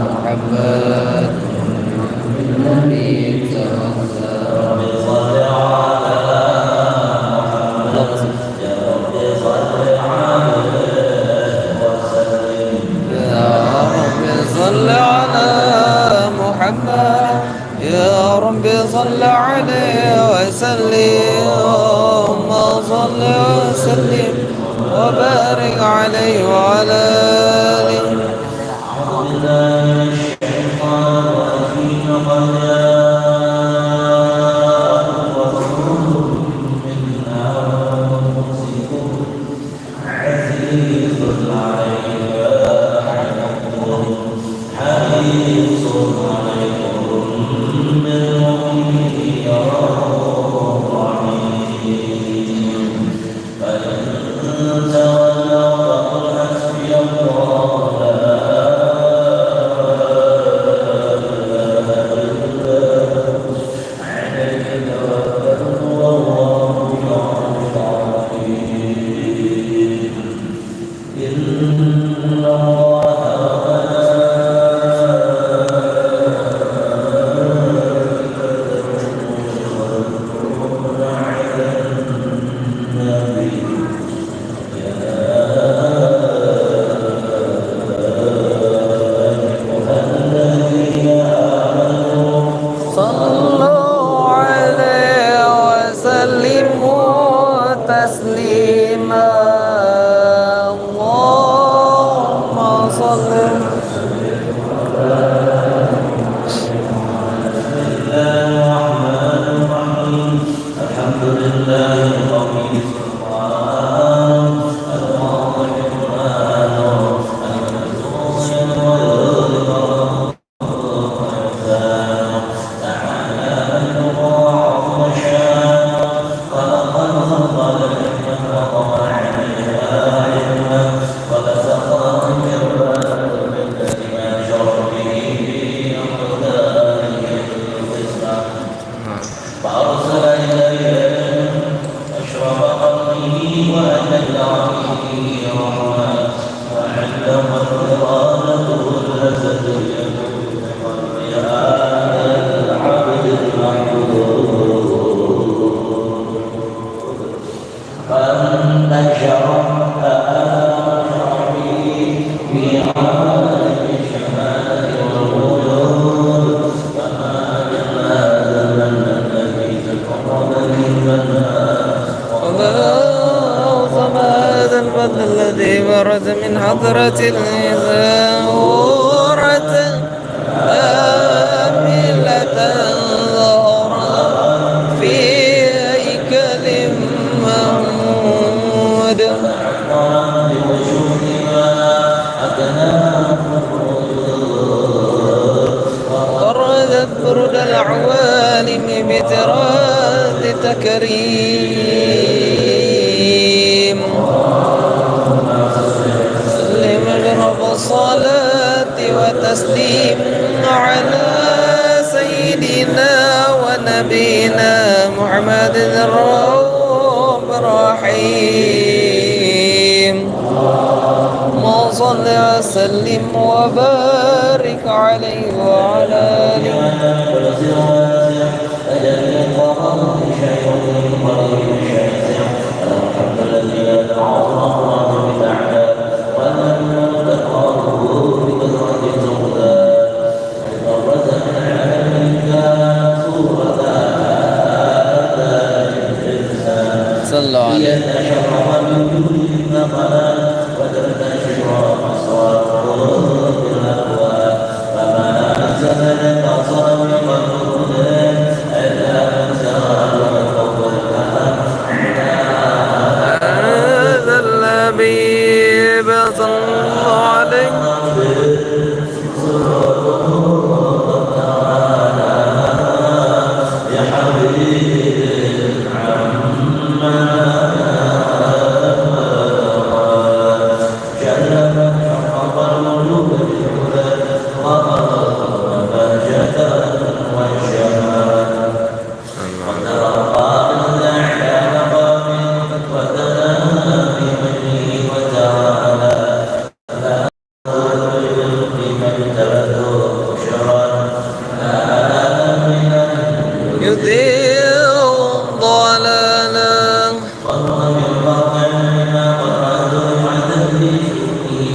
محمد النبي توفى. رب صل على محمد يا رب صل عليه وسلم. يا رب صل على محمد يا رب صل عليه وسلم. اللهم صل وسلم وبارك عليه وعلى آله. أعوذ بالله من الشيطان الرجيم. قد جاءكم رسول من أنفسكم عزيز عليه ما عنتم حريص عليكم بالمؤمنين رؤوف رحيم. فإن تولوا فقل حسبي الله لا صلوا عليه وسلموا تسليما. اللهم صل الحمد لله القوي السبحان الواضح القهار المنصور والغفار تعالى منه وعظم شانه خلق الخلق لحكمة وقضى عليها علما ورزق من ما جرى به أقداره القسمة فأرسل إليهم أشرف خلقه وأجل عقله رحمة وعلم القرآن الهزة هذا العبد المحمود فانتشر فأنشر في عالم الشمال والوجود كما هذا من الذي تقرب وأعظم هذا الفضل الذي ورد من حضرة الإزاورة آملة ظهر في هيكل محمود وردت برد العوالم بتراث تكريم. سلم أشرف الصلاة وتسليم على سيدنا ونبينا محمد الرؤوف الرحيم. اللهم صل وسلم وبارك عليه وعلى آله. صلوا عليه. هذا الحبيب صلى الله عليه.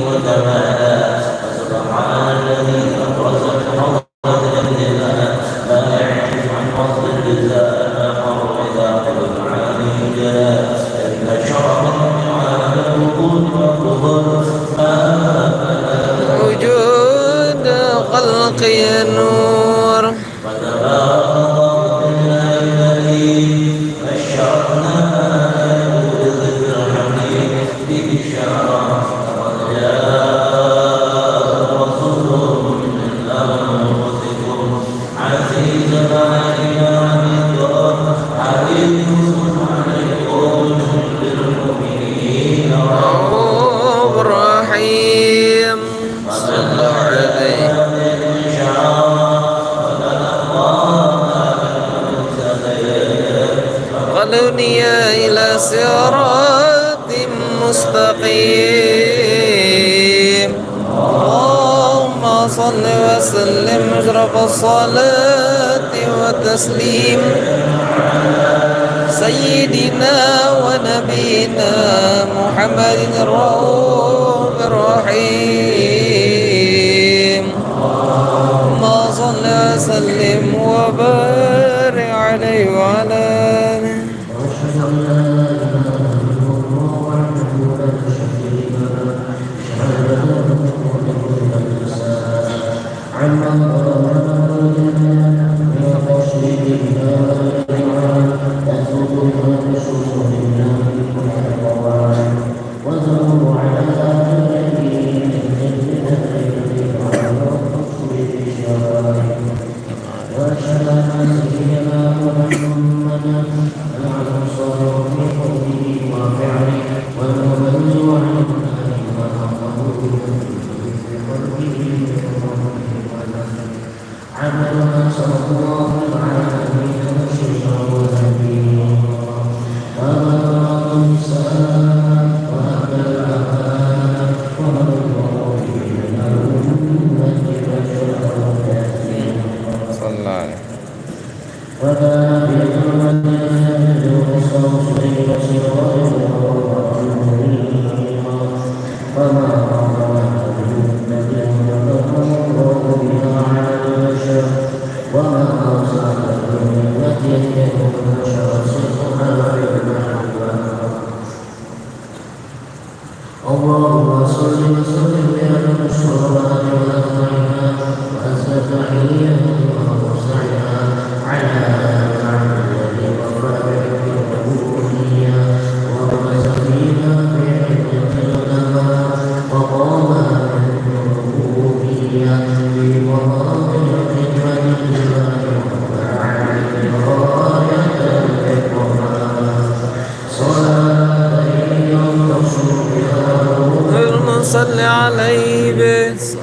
وتمادى فسبحان الذي أبرز بحضرة الجلال لا يعرف عن فضل الجزاء ما حر إذا قدم عليه الجلال إن شرف على الوقود والظهر وجود خلقي نور فتبارك الله الذي بشرنا بالذكر الحكيم ببشارة قد جاء رسول من أنفسكم عزيز علينا عنكم حريص عليكم بالمؤمنين رؤوف رحيم صلى الله عليه قلوني إلى صراط مستقيم اللهم صل وسلم أشرف الصلاة والتسليم سيدنا ونبينا محمد الرؤوف الرحيم اللهم صل وسلم وبارك عليه وعلى آله صلى الله عليه اللهم صل وسلم على الصلوات والأطعمة وأزكى تحية ومرسلها على محمد الذي وفى بالربوبية وهو سفينا في عدة العلماء وقام بالربوبية في مواطن خدمة الله وعلى غاية الإكرام صلاة يوم تصوم اللهم صل عليه بس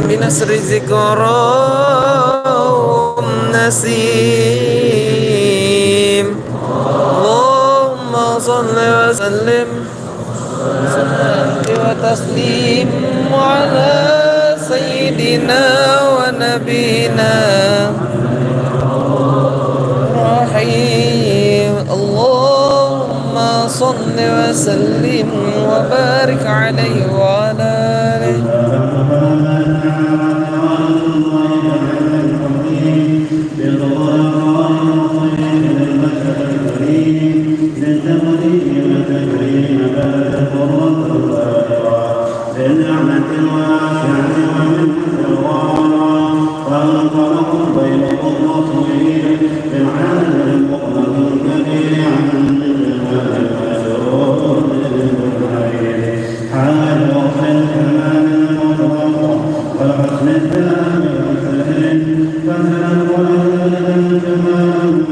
بنسر ذكرهم نسيم اللهم صل وسلم وتسليم على سيدنا ونبينا رحيم اللهم صل وسلم وبارك عليه وعلى آله بالنعمة الواسعة ومن الغرام فانطلقوا بينهم مطوعين بالعدل المطلق الكبير عن المال المسرور للمنعين حال وقت الكمال المطلق وحسن الدام والسهل فسلم ولد الكمال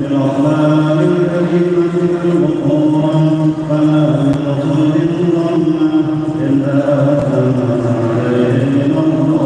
بالأخلاق الكريمة البخورا فما من رسول ضمه إلا أتم عليه الله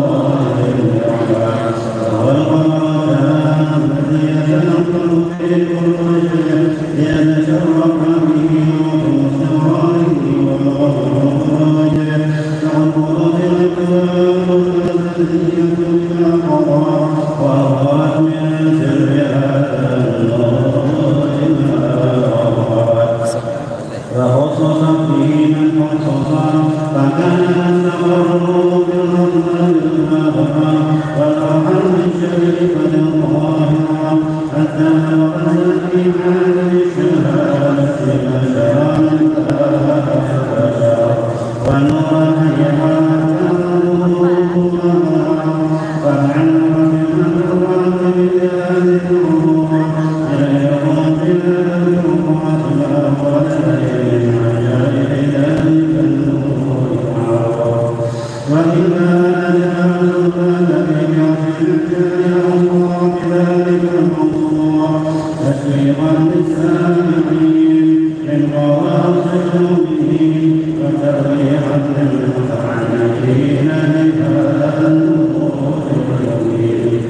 جاء الله بذلك الموضوع تشويقا للسامعين من قواصد قلوبهم وترغيبا للمتعنتين لهذا النور الجميل.